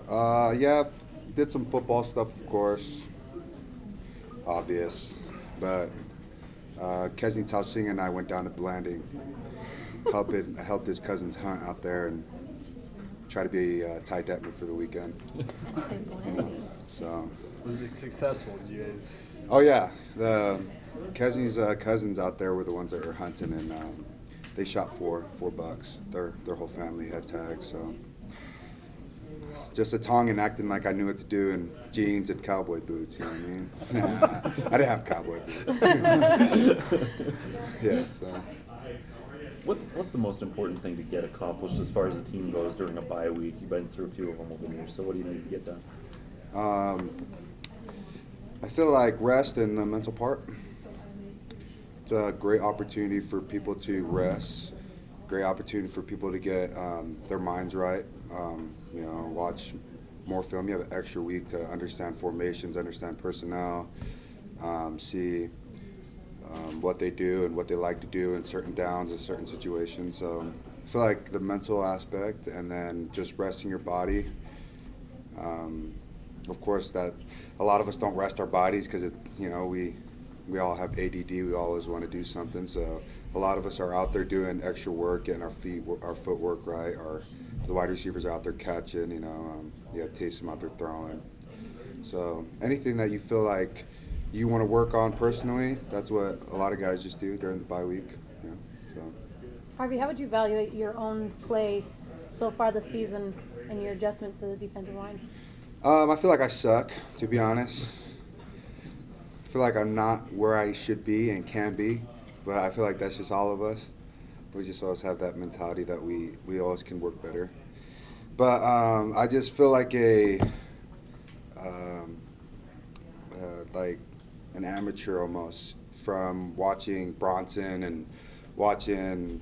Yeah, did some football stuff, of course, obvious. But Kesney Taussing and I went down to Blanding, helped his cousins hunt out there, and try to be Ty Detmer for the weekend. So. Was it successful? Did you guys? Oh yeah, the Kesney's cousins out there were the ones that were hunting, and they shot four bucks. Their whole family had tags, so. Just a Tongan acting like I knew what to do in jeans and cowboy boots, you know what I mean? I didn't have cowboy boots. Yeah, so. What's the most important thing to get accomplished as far as the team goes during a bye week? You've been through a few of them over the years, so what do you need to get done? I feel like rest and the mental part. It's a great opportunity for people to rest, great opportunity for people to get their minds right. Watch more film. You have an extra week to understand formations, understand personnel, see what they do and what they like to do in certain downs and certain situations. So I feel like the mental aspect, and then just resting your body. Of course, that a lot of us don't rest our bodies because we all have ADD. We always want to do something. So a lot of us are out there doing extra work, getting our footwork right. The wide receivers are out there catching. You have Taysom out there throwing. So anything that you feel like you want to work on personally, that's what a lot of guys just do during the bye week. So. Harvey, how would you evaluate your own play so far this season and your adjustment to the defensive line? I feel like I suck, to be honest. I feel like I'm not where I should be and can be, but I feel like that's just all of us. We just always have that mentality that we always can work better. But I just feel like like an amateur almost from watching Bronson and watching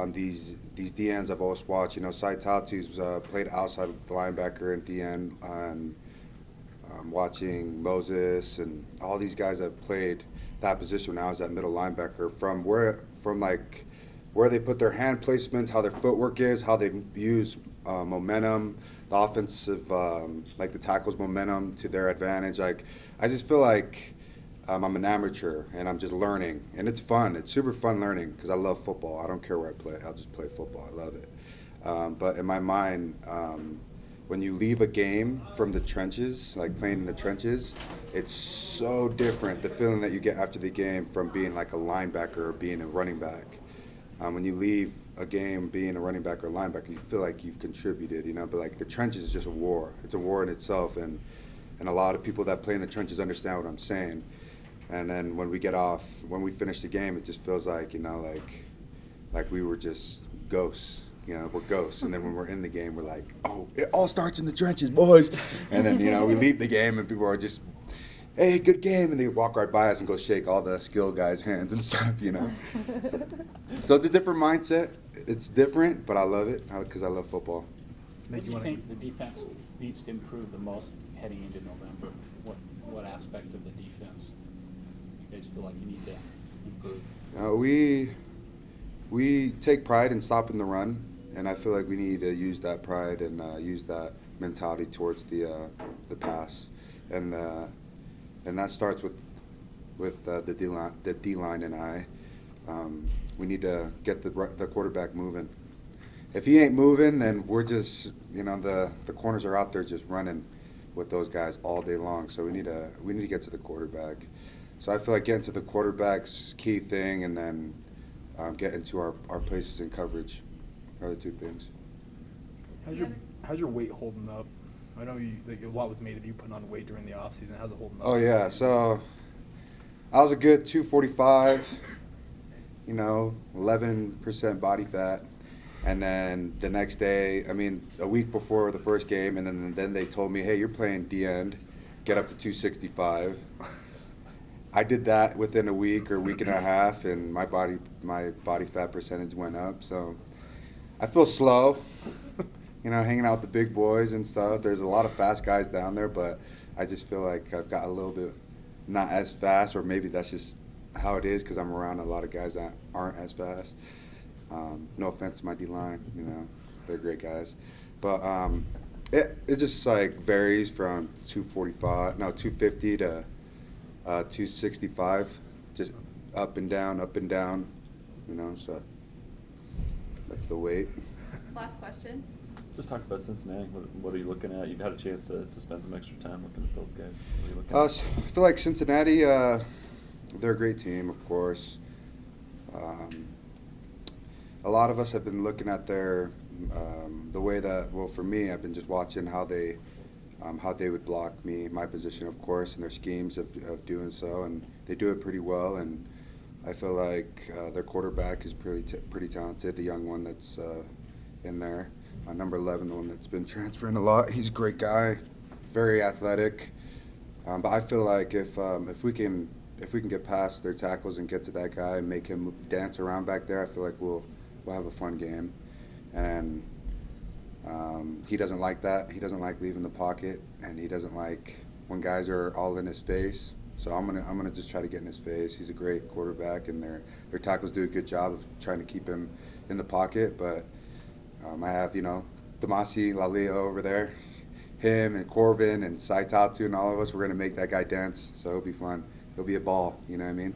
these DNs I've always watched. Cy Tatu's played outside the linebacker and DN, and watching Moses and all these guys that have played that position when I was at middle linebacker, from where they put their hand placement, how their footwork is, how they use momentum, the offensive, the tackles momentum to their advantage. I just feel like I'm an amateur and I'm just learning, and it's fun. It's super fun learning because I love football. I don't care where I play. I'll just play football. I love it. But in my mind, when you leave a game from the trenches, like playing in the trenches, it's so different, the feeling that you get after the game, from being like a linebacker or being a running back. When you leave a game being a running back or a linebacker, you feel like you've contributed, but like the trenches is just a war. It's a war in itself, and a lot of people that play in the trenches understand what I'm saying. And then when we finish the game, it just feels like, like we were just ghosts. We're ghosts. And then when we're in the game, we're like, oh, it all starts in the trenches, boys. And then, we leave the game and people are just, hey, good game. And they walk right by us and go shake all the skill guys' hands and stuff, So it's a different mindset. It's different, but I love it because I love football. What do you think the defense needs to improve the most heading into November? What aspect of the defense you guys feel like you need to improve? We take pride in stopping the run, and I feel like we need to use that pride and use that mentality towards the pass, and that starts with the D-line and I. We need to get the quarterback moving. If he ain't moving, then we're just the corners are out there just running with those guys all day long. So we need to get to the quarterback. So I feel like getting to the quarterback's key thing, and then getting to our places in coverage are the two things. How's your weight holding up? I know a lot was made of you putting on weight during the off season. How's it holding up? Oh yeah, so I was a good 245. 11% body fat. And then the next day, a week before the first game, and then they told me, hey, you're playing D-end, get up to 265. I did that within a week or week and a half, and my body fat percentage went up. So I feel slow, hanging out with the big boys and stuff. There's a lot of fast guys down there, but I just feel like I've got a little bit not as fast, or maybe that's just how it is because I'm around a lot of guys that aren't as fast. No offense to my D-line, they're great guys. But It just like varies from 250 to 265, just up and down, you know. So that's the weight. Last question. Just talk about Cincinnati. What are you looking at? You've had a chance to spend some extra time looking at those guys. What are you looking at? I feel like Cincinnati, they're a great team, of course. A lot of us have been looking at their the way that, well, for me, I've been just watching how they would block me, my position, of course, and their schemes of doing so, and they do it pretty well. And I feel like their quarterback is pretty talented, the young one that's in there. Number 11, the one that's been transferring a lot. He's a great guy, very athletic. But I feel like if we can get past their tackles and get to that guy and make him dance around back there, I feel like we'll have a fun game. And he doesn't like that. He doesn't like leaving the pocket, and he doesn't like when guys are all in his face. So I'm gonna just try to get in his face. He's a great quarterback, and their tackles do a good job of trying to keep him in the pocket. But I have, Damasi Laleo over there, him and Corbin and Saitatu and all of us. We're gonna make that guy dance. So it'll be fun. It'll be a ball. You know what I mean?